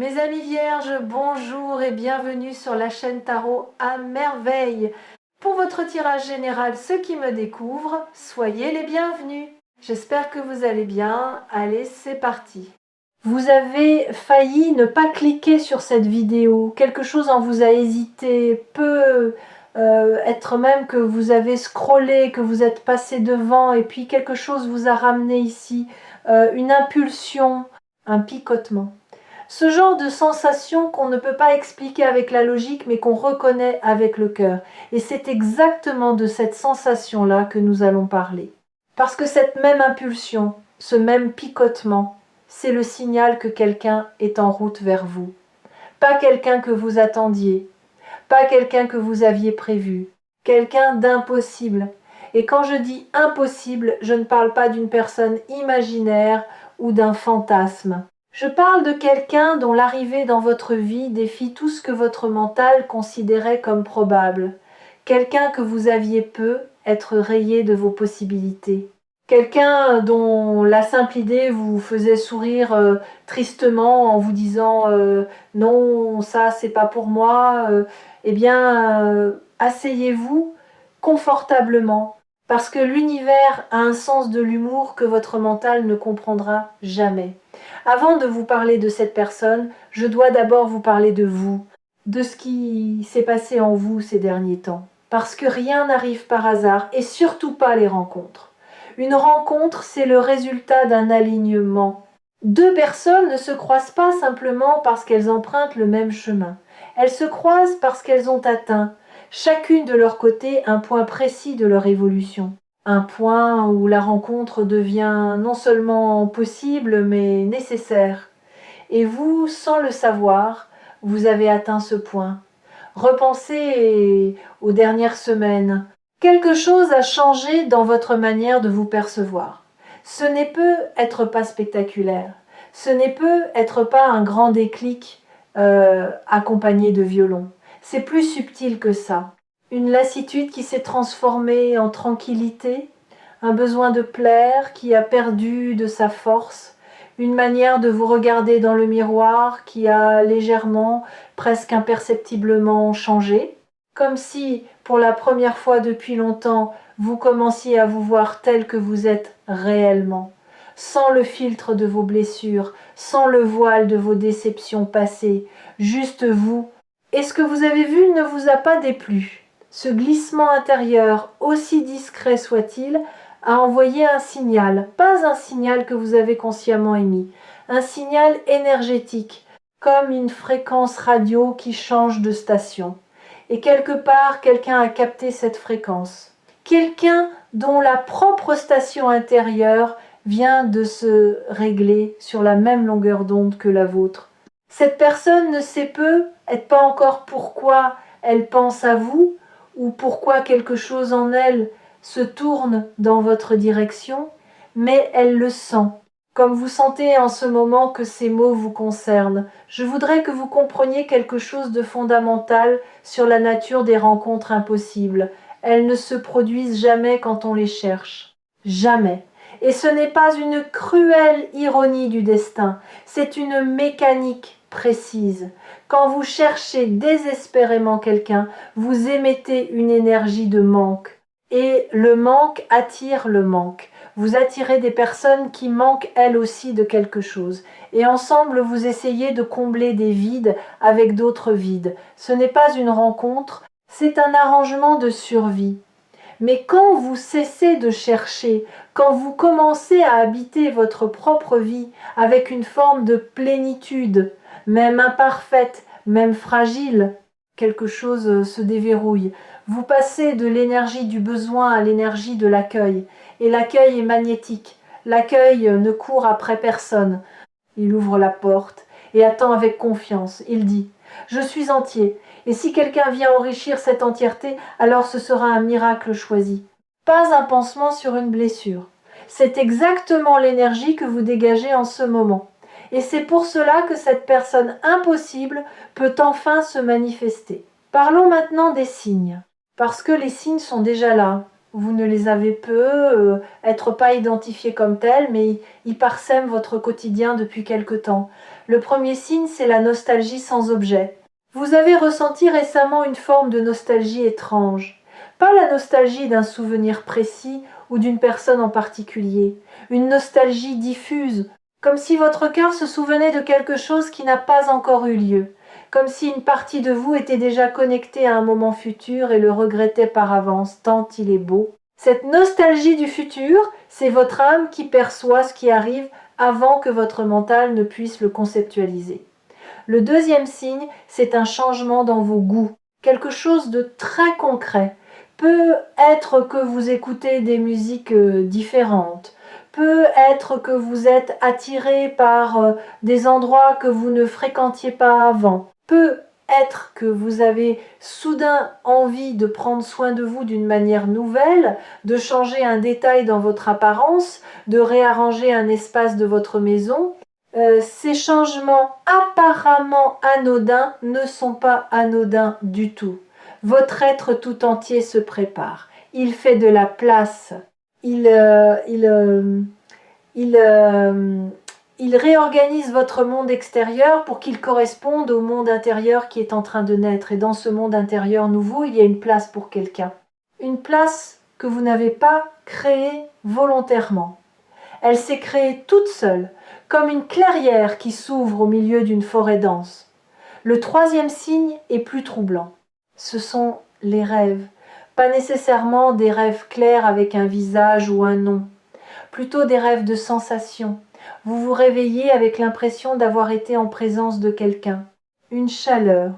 Mes amis vierges, bonjour et bienvenue sur la chaîne Tarot à merveille. Pour votre tirage général, ceux qui me découvrent, soyez les bienvenus. J'espère que vous allez bien. Allez, c'est parti. Vous avez failli ne pas cliquer sur cette vidéo. Quelque chose en vous a hésité, peut être même que vous avez scrollé, que vous êtes passé devant et puis quelque chose vous a ramené ici. Une impulsion, un picotement. Ce genre de sensation qu'on ne peut pas expliquer avec la logique, mais qu'on reconnaît avec le cœur. Et c'est exactement de cette sensation-là que nous allons parler. Parce que cette même impulsion, ce même picotement, c'est le signal que quelqu'un est en route vers vous. Pas quelqu'un que vous attendiez, pas quelqu'un que vous aviez prévu, quelqu'un d'impossible. Et quand je dis impossible, je ne parle pas d'une personne imaginaire ou d'un fantasme. Je parle de quelqu'un dont l'arrivée dans votre vie défie tout ce que votre mental considérait comme probable. Quelqu'un que vous aviez peu être rayé de vos possibilités. Quelqu'un dont la simple idée vous faisait sourire tristement en vous disant non, ça c'est pas pour moi. Asseyez-vous confortablement parce que l'univers a un sens de l'humour que votre mental ne comprendra jamais. Avant de vous parler de cette personne, je dois d'abord vous parler de vous, de ce qui s'est passé en vous ces derniers temps. Parce que rien n'arrive par hasard, et surtout pas les rencontres. Une rencontre, c'est le résultat d'un alignement. Deux personnes ne se croisent pas simplement parce qu'elles empruntent le même chemin. Elles se croisent parce qu'elles ont atteint, chacune de leur côté, un point précis de leur évolution. Un point où la rencontre devient non seulement possible, mais nécessaire. Et vous, sans le savoir, vous avez atteint ce point. Repensez aux dernières semaines. Quelque chose a changé dans votre manière de vous percevoir. Ce n'est peut être pas spectaculaire. Ce n'est peut être pas un grand déclic accompagné de violon. C'est plus subtil que ça. Une lassitude qui s'est transformée en tranquillité, un besoin de plaire qui a perdu de sa force, une manière de vous regarder dans le miroir qui a légèrement, presque imperceptiblement changé, comme si, pour la première fois depuis longtemps, vous commenciez à vous voir tel que vous êtes réellement, sans le filtre de vos blessures, sans le voile de vos déceptions passées, juste vous. Et ce que vous avez vu ne vous a pas déplu. Ce glissement intérieur, aussi discret soit-il, a envoyé un signal, pas un signal que vous avez consciemment émis, un signal énergétique, comme une fréquence radio qui change de station. Et quelque part, quelqu'un a capté cette fréquence. Quelqu'un dont la propre station intérieure vient de se régler sur la même longueur d'onde que la vôtre. Cette personne ne sait peut-être pas encore pourquoi elle pense à vous, ou pourquoi quelque chose en elle se tourne dans votre direction, mais elle le sent. Comme vous sentez en ce moment que ces mots vous concernent, je voudrais que vous compreniez quelque chose de fondamental sur la nature des rencontres impossibles. Elles ne se produisent jamais quand on les cherche. Jamais. Et ce n'est pas une cruelle ironie du destin, c'est une mécanique précise. Quand vous cherchez désespérément quelqu'un, vous émettez une énergie de manque. Et le manque attire le manque. Vous attirez des personnes qui manquent elles aussi de quelque chose. Et ensemble, vous essayez de combler des vides avec d'autres vides. Ce n'est pas une rencontre, c'est un arrangement de survie. Mais quand vous cessez de chercher, quand vous commencez à habiter votre propre vie avec une forme de plénitude, même imparfaite, même fragile, quelque chose se déverrouille. Vous passez de l'énergie du besoin à l'énergie de l'accueil. Et l'accueil est magnétique. L'accueil ne court après personne. Il ouvre la porte et attend avec confiance. Il dit « Je suis entier. Et si quelqu'un vient enrichir cette entièreté, alors ce sera un miracle choisi. » Pas un pansement sur une blessure. C'est exactement l'énergie que vous dégagez en ce moment. Et c'est pour cela que cette personne impossible peut enfin se manifester. Parlons maintenant des signes. Parce que les signes sont déjà là. Vous ne les avez être pas identifiés comme tels, mais ils parsèment votre quotidien depuis quelque temps. Le premier signe, c'est la nostalgie sans objet. Vous avez ressenti récemment une forme de nostalgie étrange. Pas la nostalgie d'un souvenir précis ou d'une personne en particulier. Une nostalgie diffuse, comme si votre cœur se souvenait de quelque chose qui n'a pas encore eu lieu. Comme si une partie de vous était déjà connectée à un moment futur et le regrettait par avance, tant il est beau. Cette nostalgie du futur, c'est votre âme qui perçoit ce qui arrive avant que votre mental ne puisse le conceptualiser. Le deuxième signe, c'est un changement dans vos goûts, quelque chose de très concret. Peut être que vous écoutez des musiques différentes, peut être que vous êtes attiré par des endroits que vous ne fréquentiez pas avant, peut être que vous avez soudain envie de prendre soin de vous d'une manière nouvelle, de changer un détail dans votre apparence, de réarranger un espace de votre maison. Ces changements apparemment anodins ne sont pas anodins du tout. Votre être tout entier se prépare. Il fait de la place. Il réorganise votre monde extérieur pour qu'il corresponde au monde intérieur qui est en train de naître. Et dans ce monde intérieur nouveau, il y a une place pour quelqu'un. Une place que vous n'avez pas créée volontairement. Elle s'est créée toute seule, comme une clairière qui s'ouvre au milieu d'une forêt dense. Le troisième signe est plus troublant. Ce sont les rêves. Pas nécessairement des rêves clairs avec un visage ou un nom. Plutôt des rêves de sensations. Vous vous réveillez avec l'impression d'avoir été en présence de quelqu'un. Une chaleur,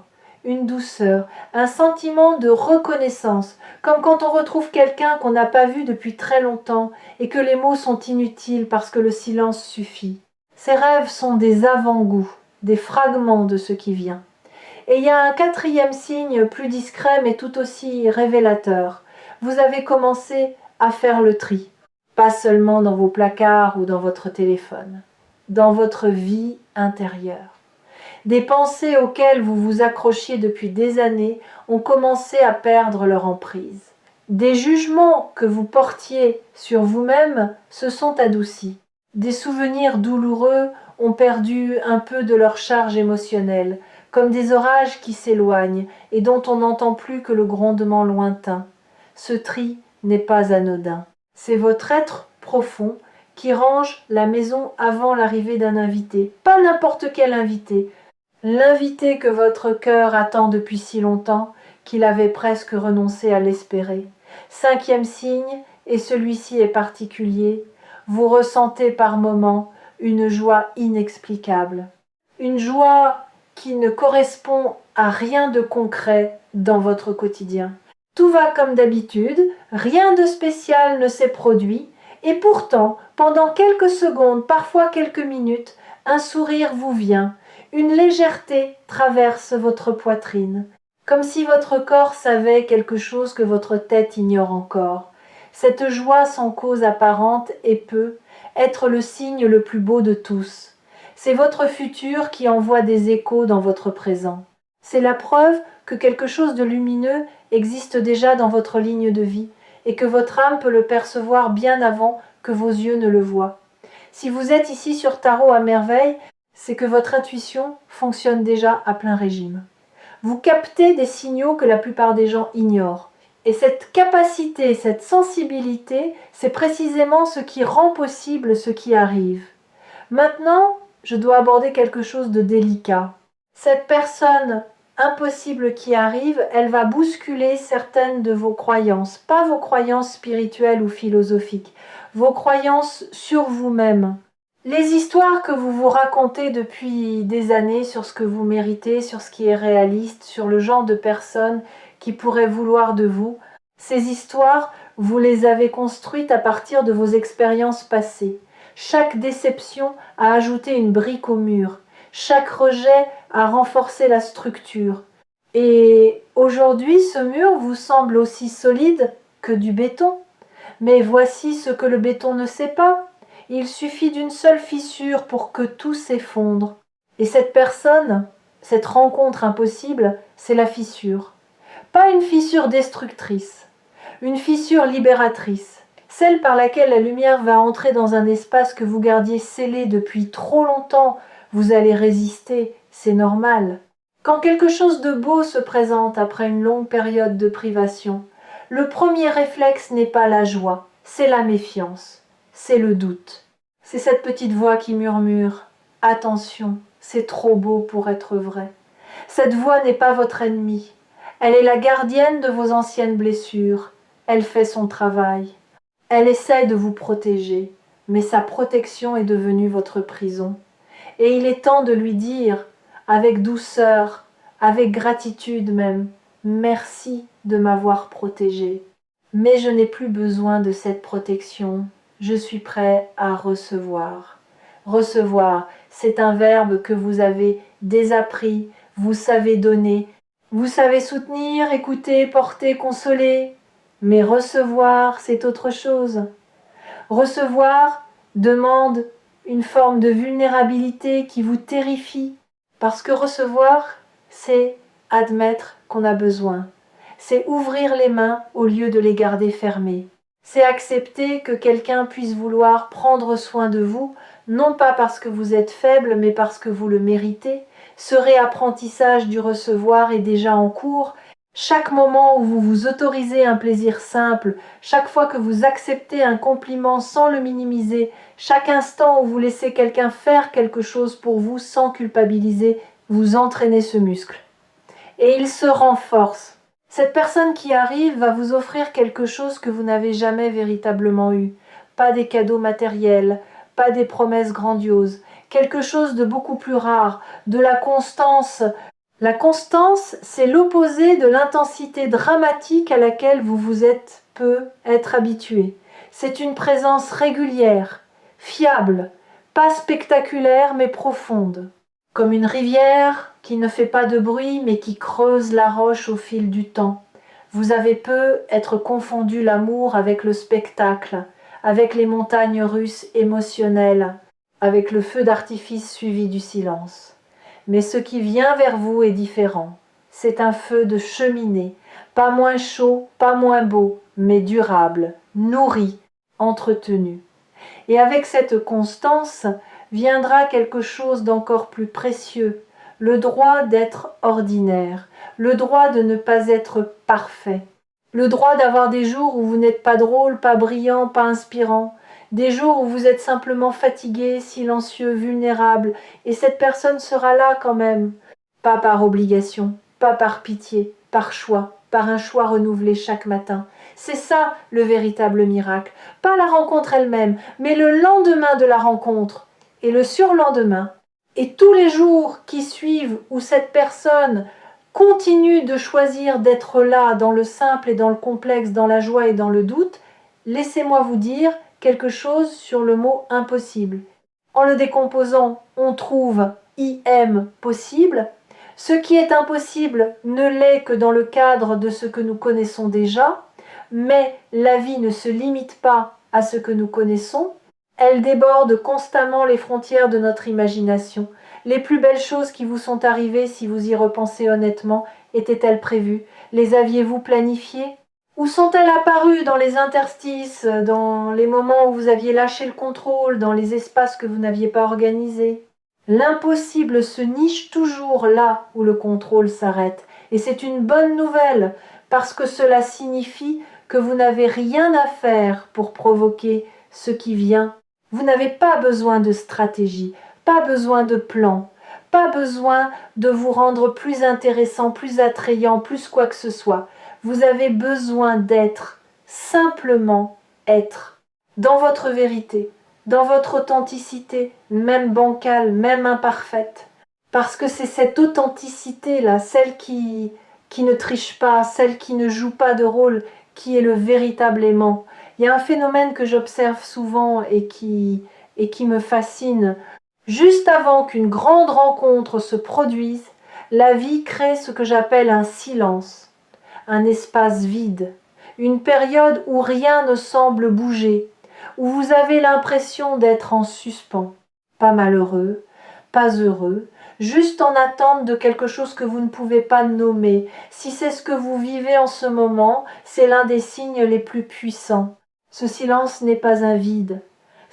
une douceur, un sentiment de reconnaissance, comme quand on retrouve quelqu'un qu'on n'a pas vu depuis très longtemps et que les mots sont inutiles parce que le silence suffit. Ces rêves sont des avant-goûts, des fragments de ce qui vient. Et il y a un quatrième signe plus discret mais tout aussi révélateur. Vous avez commencé à faire le tri. Pas seulement dans vos placards ou dans votre téléphone, dans votre vie intérieure. Des pensées auxquelles vous vous accrochiez depuis des années ont commencé à perdre leur emprise. Des jugements que vous portiez sur vous-même se sont adoucis. Des souvenirs douloureux ont perdu un peu de leur charge émotionnelle, comme des orages qui s'éloignent et dont on n'entend plus que le grondement lointain. Ce tri n'est pas anodin. C'est votre être profond qui range la maison avant l'arrivée d'un invité. Pas n'importe quel invité. L'invité que votre cœur attend depuis si longtemps qu'il avait presque renoncé à l'espérer. Cinquième signe, et celui-ci est particulier, vous ressentez par moments une joie inexplicable. Une joie qui ne correspond à rien de concret dans votre quotidien. Tout va comme d'habitude, rien de spécial ne s'est produit, et pourtant, pendant quelques secondes, parfois quelques minutes, un sourire vous vient, une légèreté traverse votre poitrine, comme si votre corps savait quelque chose que votre tête ignore encore. Cette joie sans cause apparente et peut être le signe le plus beau de tous. C'est votre futur qui envoie des échos dans votre présent. C'est la preuve que quelque chose de lumineux existe déjà dans votre ligne de vie et que votre âme peut le percevoir bien avant que vos yeux ne le voient. Si vous êtes ici sur Tarot à merveille, c'est que votre intuition fonctionne déjà à plein régime. Vous captez des signaux que la plupart des gens ignorent. Et cette capacité, cette sensibilité, c'est précisément ce qui rend possible ce qui arrive. Maintenant, je dois aborder quelque chose de délicat. Cette personne impossible qui arrive, elle va bousculer certaines de vos croyances, pas vos croyances spirituelles ou philosophiques, vos croyances sur vous-même. Les histoires que vous vous racontez depuis des années sur ce que vous méritez, sur ce qui est réaliste, sur le genre de personne qui pourrait vouloir de vous, ces histoires, vous les avez construites à partir de vos expériences passées. Chaque déception a ajouté une brique au mur. Chaque rejet a renforcé la structure. Et aujourd'hui, ce mur vous semble aussi solide que du béton. Mais voici ce que le béton ne sait pas. Il suffit d'une seule fissure pour que tout s'effondre. Et cette personne, cette rencontre impossible, c'est la fissure. Pas une fissure destructrice, une fissure libératrice. Celle par laquelle la lumière va entrer dans un espace que vous gardiez scellé depuis trop longtemps, Vous allez résister, c'est normal. Quand quelque chose de beau se présente après une longue période de privation, le premier réflexe n'est pas la joie, c'est la méfiance, c'est le doute. C'est cette petite voix qui murmure « Attention, c'est trop beau pour être vrai ». Cette voix n'est pas votre ennemie. Elle est la gardienne de vos anciennes blessures. Elle fait son travail. Elle essaie de vous protéger, mais sa protection est devenue votre prison. Et il est temps de lui dire, avec douceur, avec gratitude même, merci de m'avoir protégé. Mais je n'ai plus besoin de cette protection. Je suis prêt à recevoir. Recevoir, c'est un verbe que vous avez désappris, vous savez donner, vous savez soutenir, écouter, porter, consoler. Mais recevoir, c'est autre chose. Recevoir demande une forme de vulnérabilité qui vous terrifie, parce que recevoir, c'est admettre qu'on a besoin. C'est ouvrir les mains au lieu de les garder fermées. C'est accepter que quelqu'un puisse vouloir prendre soin de vous, non pas parce que vous êtes faible, mais parce que vous le méritez. Ce réapprentissage du recevoir est déjà en cours. Chaque moment où vous vous autorisez un plaisir simple, chaque fois que vous acceptez un compliment sans le minimiser, chaque instant où vous laissez quelqu'un faire quelque chose pour vous sans culpabiliser, vous entraînez ce muscle. Et il se renforce. Cette personne qui arrive va vous offrir quelque chose que vous n'avez jamais véritablement eu. Pas des cadeaux matériels, pas des promesses grandioses, quelque chose de beaucoup plus rare, de la constance. La constance, c'est l'opposé de l'intensité dramatique à laquelle vous vous êtes peu être habitué. C'est une présence régulière, fiable, pas spectaculaire mais profonde. Comme une rivière qui ne fait pas de bruit mais qui creuse la roche au fil du temps. Vous avez peu être confondu l'amour avec le spectacle, avec les montagnes russes émotionnelles, avec le feu d'artifice suivi du silence. Mais ce qui vient vers vous est différent. C'est un feu de cheminée, pas moins chaud, pas moins beau, mais durable, nourri, entretenu. Et avec cette constance viendra quelque chose d'encore plus précieux, le droit d'être ordinaire, le droit de ne pas être parfait, le droit d'avoir des jours où vous n'êtes pas drôle, pas brillant, pas inspirant, des jours où vous êtes simplement fatigué, silencieux, vulnérable, et cette personne sera là quand même, pas par obligation, pas par pitié, par choix, par un choix renouvelé chaque matin. C'est ça le véritable miracle, pas la rencontre elle-même, mais le lendemain de la rencontre, et le surlendemain, et tous les jours qui suivent où cette personne continue de choisir d'être là dans le simple et dans le complexe, dans la joie et dans le doute, laissez-moi vous dire quelque chose sur le mot impossible. En le décomposant, on trouve IM possible. Ce qui est impossible ne l'est que dans le cadre de ce que nous connaissons déjà, mais la vie ne se limite pas à ce que nous connaissons, elle déborde constamment les frontières de notre imagination. Les plus belles choses qui vous sont arrivées, si vous y repensez honnêtement, étaient-elles prévues? Les aviez-vous planifiées? Où sont-elles apparues dans les interstices, dans les moments où vous aviez lâché le contrôle, dans les espaces que vous n'aviez pas organisés? L'impossible se niche toujours là où le contrôle s'arrête. Et c'est une bonne nouvelle, parce que cela signifie que vous n'avez rien à faire pour provoquer ce qui vient. Vous n'avez pas besoin de stratégie, pas besoin de plan, pas besoin de vous rendre plus intéressant, plus attrayant, plus quoi que ce soit. Vous avez besoin d'être, simplement être, dans votre vérité, dans votre authenticité, même bancale, même imparfaite. Parce que c'est cette authenticité-là, celle qui ne triche pas, celle qui ne joue pas de rôle, qui est le véritable aimant. Il y a un phénomène que j'observe souvent et qui me fascine. Juste avant qu'une grande rencontre se produise, la vie crée ce que j'appelle un silence, un espace vide, une période où rien ne semble bouger, où vous avez l'impression d'être en suspens, pas malheureux, pas heureux, juste en attente de quelque chose que vous ne pouvez pas nommer. Si c'est ce que vous vivez en ce moment, c'est l'un des signes les plus puissants. Ce silence n'est pas un vide.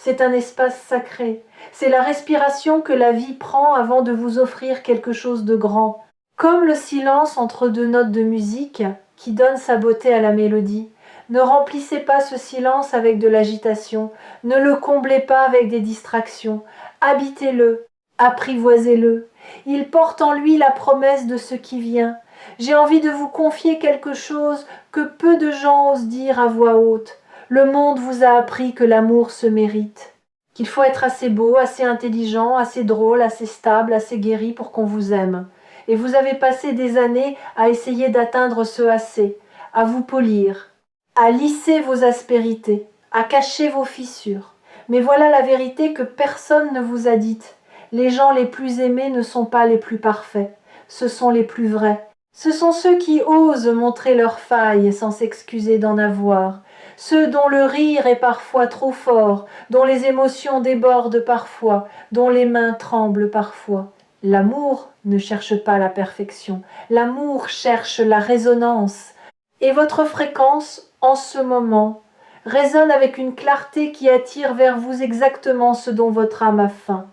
C'est un espace sacré. C'est la respiration que la vie prend avant de vous offrir quelque chose de grand. Comme le silence entre deux notes de musique qui donne sa beauté à la mélodie. Ne remplissez pas ce silence avec de l'agitation. Ne le comblez pas avec des distractions. Habitez-le, apprivoisez-le. Il porte en lui la promesse de ce qui vient. J'ai envie de vous confier quelque chose que peu de gens osent dire à voix haute. Le monde vous a appris que l'amour se mérite, qu'il faut être assez beau, assez intelligent, assez drôle, assez stable, assez guéri pour qu'on vous aime. Et vous avez passé des années à essayer d'atteindre ce assez, à vous polir, à lisser vos aspérités, à cacher vos fissures. Mais voilà la vérité que personne ne vous a dite. Les gens les plus aimés ne sont pas les plus parfaits, ce sont les plus vrais. Ce sont ceux qui osent montrer leurs failles sans s'excuser d'en avoir, ceux dont le rire est parfois trop fort, dont les émotions débordent parfois, dont les mains tremblent parfois. L'amour ne cherche pas la perfection, l'amour cherche la résonance. Et votre fréquence, en ce moment, résonne avec une clarté qui attire vers vous exactement ce dont votre âme a faim.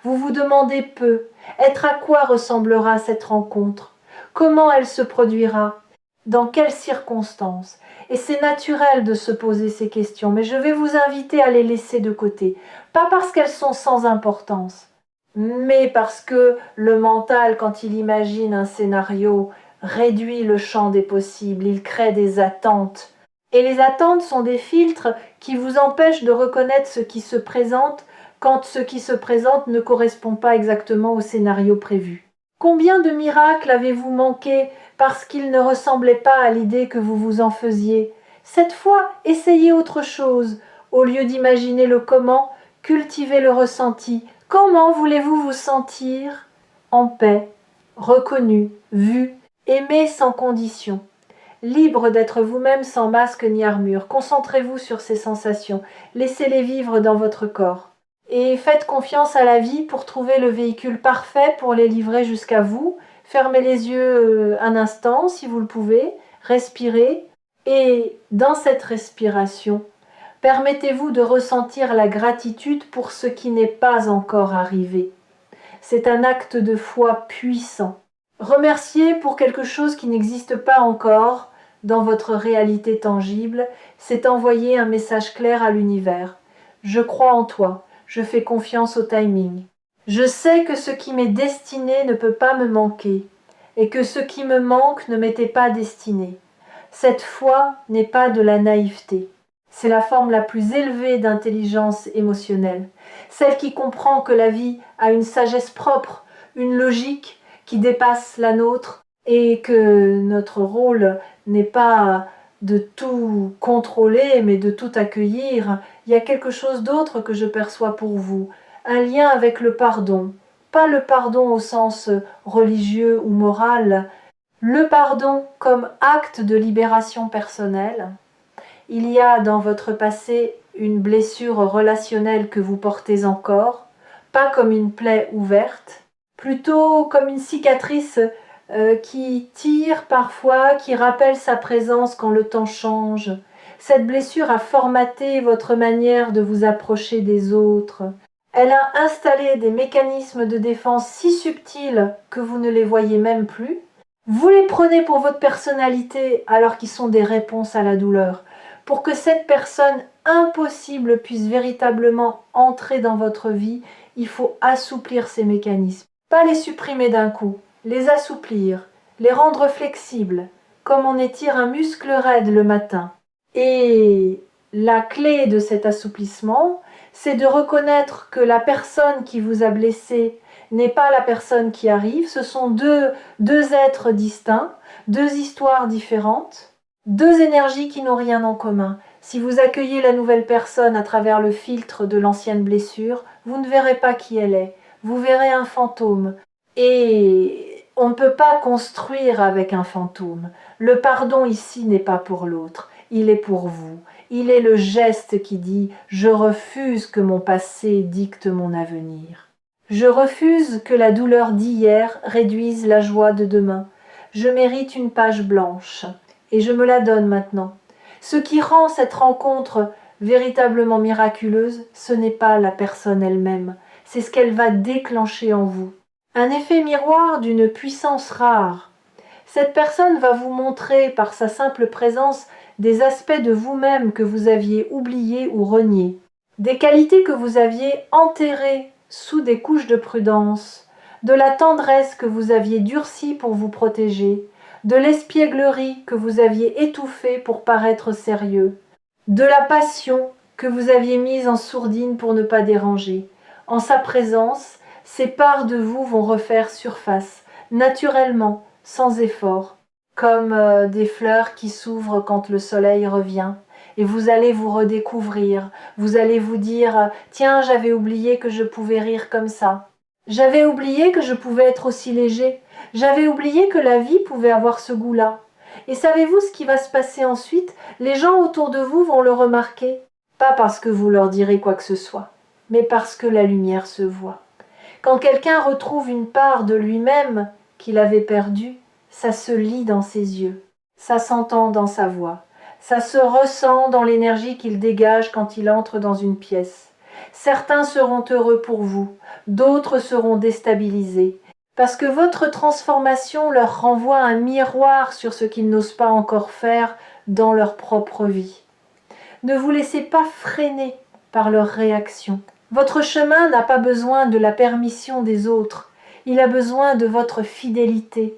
Vous vous demandez peu, être à quoi ressemblera cette rencontre? Comment elle se produira? Dans quelles circonstances? Et c'est naturel de se poser ces questions, mais je vais vous inviter à les laisser de côté. Pas parce qu'elles sont sans importance, mais parce que le mental, quand il imagine un scénario, réduit le champ des possibles, il crée des attentes. Et les attentes sont des filtres qui vous empêchent de reconnaître ce qui se présente quand ce qui se présente ne correspond pas exactement au scénario prévu. Combien de miracles avez-vous manqué parce qu'ils ne ressemblaient pas à l'idée que vous vous en faisiez? Cette fois, essayez autre chose. Au lieu d'imaginer le comment, cultivez le ressenti. Comment voulez-vous vous sentir? En paix, reconnu, vu, aimé sans condition. Libre d'être vous-même sans masque ni armure. Concentrez-vous sur ces sensations. Laissez-les vivre dans votre corps. Et faites confiance à la vie pour trouver le véhicule parfait pour les livrer jusqu'à vous. Fermez les yeux un instant si vous le pouvez. Respirez. Et dans cette respiration, permettez-vous de ressentir la gratitude pour ce qui n'est pas encore arrivé. C'est un acte de foi puissant. Remercier pour quelque chose qui n'existe pas encore dans votre réalité tangible, c'est envoyer un message clair à l'univers. Je crois en toi, je fais confiance au timing. Je sais que ce qui m'est destiné ne peut pas me manquer, et que ce qui me manque ne m'était pas destiné. Cette foi n'est pas de la naïveté. C'est la forme la plus élevée d'intelligence émotionnelle, celle qui comprend que la vie a une sagesse propre, une logique qui dépasse la nôtre et que notre rôle n'est pas de tout contrôler mais de tout accueillir. Il y a quelque chose d'autre que je perçois pour vous, un lien avec le pardon, pas le pardon au sens religieux ou moral, le pardon comme acte de libération personnelle. Il y a dans votre passé une blessure relationnelle que vous portez encore, pas comme une plaie ouverte, plutôt comme une cicatrice qui tire parfois, qui rappelle sa présence quand le temps change. Cette blessure a formaté votre manière de vous approcher des autres. Elle a installé des mécanismes de défense si subtils que vous ne les voyez même plus. Vous les prenez pour votre personnalité alors qu'ils sont des réponses à la douleur. Pour que cette personne impossible puisse véritablement entrer dans votre vie, il faut assouplir ces mécanismes. Pas les supprimer d'un coup, les assouplir, les rendre flexibles, comme on étire un muscle raide le matin. Et la clé de cet assouplissement, c'est de reconnaître que la personne qui vous a blessé n'est pas la personne qui arrive, ce sont deux êtres distincts, deux histoires différentes, deux énergies qui n'ont rien en commun. Si vous accueillez la nouvelle personne à travers le filtre de l'ancienne blessure, vous ne verrez pas qui elle est, vous verrez un fantôme. Et on ne peut pas construire avec un fantôme. Le pardon ici n'est pas pour l'autre, il est pour vous. Il est le geste qui dit « Je refuse que mon passé dicte mon avenir. Je refuse que la douleur d'hier réduise la joie de demain. Je mérite une page blanche et je me la donne maintenant. Ce qui rend cette rencontre véritablement miraculeuse, ce n'est pas la personne elle-même, c'est ce qu'elle va déclencher en vous. Un effet miroir d'une puissance rare. Cette personne va vous montrer par sa simple présence des aspects de vous-même que vous aviez oubliés ou reniés, des qualités que vous aviez enterrées sous des couches de prudence, de la tendresse que vous aviez durcie pour vous protéger, de l'espièglerie que vous aviez étouffée pour paraître sérieux, de la passion que vous aviez mise en sourdine pour ne pas déranger. En sa présence, ces parts de vous vont refaire surface, naturellement, sans effort, comme des fleurs qui s'ouvrent quand le soleil revient. Et vous allez vous redécouvrir, vous allez vous dire « Tiens, j'avais oublié que je pouvais rire comme ça. J'avais oublié que je pouvais être aussi léger. J'avais oublié que la vie pouvait avoir ce goût-là. » Et savez-vous ce qui va se passer ensuite? Les gens autour de vous vont le remarquer. Pas parce que vous leur direz quoi que ce soit, mais parce que la lumière se voit. Quand quelqu'un retrouve une part de lui-même qu'il avait perdue, ça se lit dans ses yeux, ça s'entend dans sa voix, ça se ressent dans l'énergie qu'il dégage quand il entre dans une pièce. Certains seront heureux pour vous, d'autres seront déstabilisés, parce que votre transformation leur renvoie un miroir sur ce qu'ils n'osent pas encore faire dans leur propre vie. Ne vous laissez pas freiner par leurs réactions. Votre chemin n'a pas besoin de la permission des autres, il a besoin de votre fidélité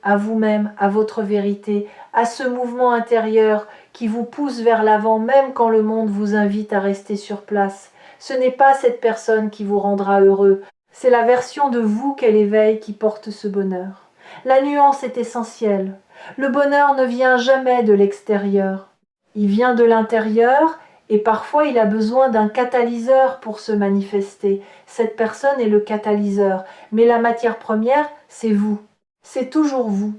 à vous-même, à votre vérité, à ce mouvement intérieur qui vous pousse vers l'avant même quand le monde vous invite à rester sur place. Ce n'est pas cette personne qui vous rendra heureux, c'est la version de vous qu'elle éveille qui porte ce bonheur. La nuance est essentielle. Le bonheur ne vient jamais de l'extérieur. Il vient de l'intérieur et parfois il a besoin d'un catalyseur pour se manifester. Cette personne est le catalyseur, mais la matière première, c'est vous. C'est toujours vous.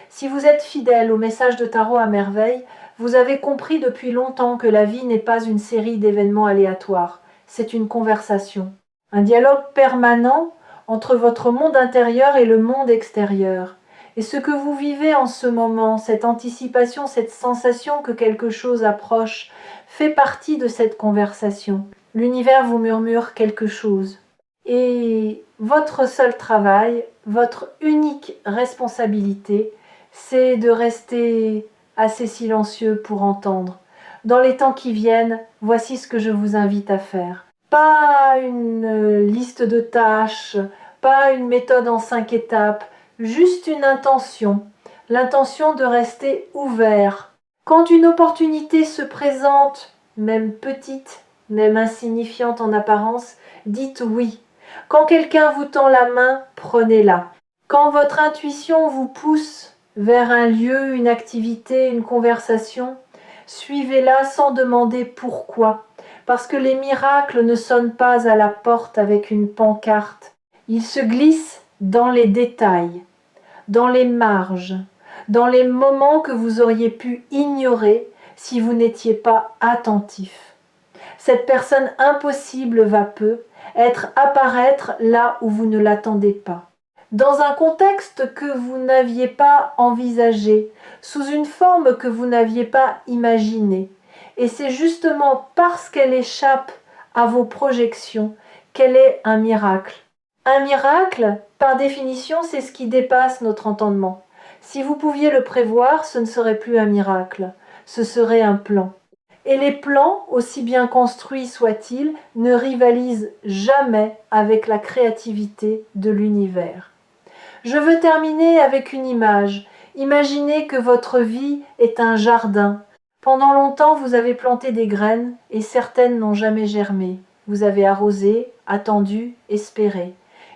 Si vous êtes fidèle au message de Tarot à merveille, vous avez compris depuis longtemps que la vie n'est pas une série d'événements aléatoires, c'est une conversation. Un dialogue permanent entre votre monde intérieur et le monde extérieur. Et ce que vous vivez en ce moment, cette anticipation, cette sensation que quelque chose approche, fait partie de cette conversation. L'univers vous murmure quelque chose. Et votre seul travail, votre unique responsabilité, c'est de rester assez silencieux pour entendre. Dans les temps qui viennent, voici ce que je vous invite à faire. Pas une liste de tâches, pas une méthode en 5 étapes, juste une intention, l'intention de rester ouvert. Quand une opportunité se présente, même petite, même insignifiante en apparence, dites oui. Quand quelqu'un vous tend la main, prenez-la. Quand votre intuition vous pousse vers un lieu, une activité, une conversation, suivez-la sans demander pourquoi. Parce que les miracles ne sonnent pas à la porte avec une pancarte. Ils se glissent dans les détails, dans les marges, dans les moments que vous auriez pu ignorer si vous n'étiez pas attentif. Cette personne impossible va peu apparaître là où vous ne l'attendez pas. Dans un contexte que vous n'aviez pas envisagé, sous une forme que vous n'aviez pas imaginée. Et c'est justement parce qu'elle échappe à vos projections qu'elle est un miracle. Un miracle, par définition, c'est ce qui dépasse notre entendement. Si vous pouviez le prévoir, ce ne serait plus un miracle, ce serait un plan. Et les plans, aussi bien construits soient-ils, ne rivalisent jamais avec la créativité de l'univers. Je veux terminer avec une image. Imaginez que votre vie est un jardin. Pendant longtemps, vous avez planté des graines et certaines n'ont jamais germé. Vous avez arrosé, attendu, espéré.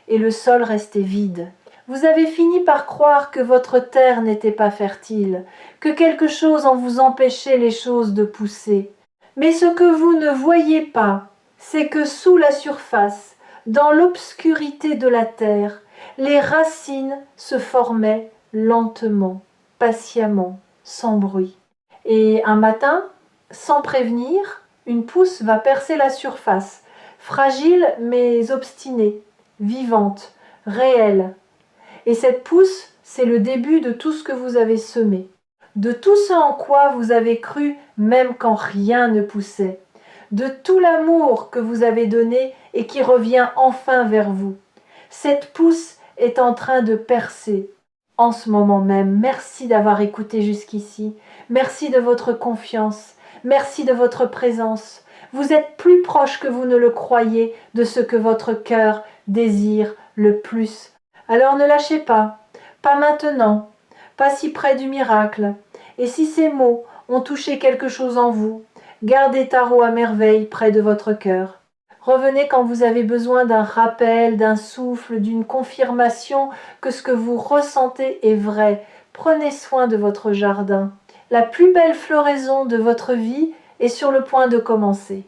Et le sol restait vide. Vous avez fini par croire que votre terre n'était pas fertile, que quelque chose en vous empêchait les choses de pousser. Mais ce que vous ne voyez pas, c'est que sous la surface, dans l'obscurité de la terre, les racines se formaient lentement, patiemment, sans bruit. Et un matin, sans prévenir, une pousse va percer la surface, fragile mais obstinée, vivante, réelle. Et cette pousse, c'est le début de tout ce que vous avez semé. de tout ce en quoi vous avez cru même quand rien ne poussait, de tout l'amour que vous avez donné et qui revient enfin vers vous. Cette pousse est en train de percer en ce moment même. Merci d'avoir écouté jusqu'ici. Merci de votre confiance. Merci de votre présence. Vous êtes plus proche que vous ne le croyez de ce que votre cœur désire le plus. Alors ne lâchez pas, pas maintenant, pas si près du miracle. Et si ces mots ont touché quelque chose en vous, gardez Tarot à merveille près de votre cœur. Revenez quand vous avez besoin d'un rappel, d'un souffle, d'une confirmation que ce que vous ressentez est vrai. Prenez soin de votre jardin. La plus belle floraison de votre vie est sur le point de commencer.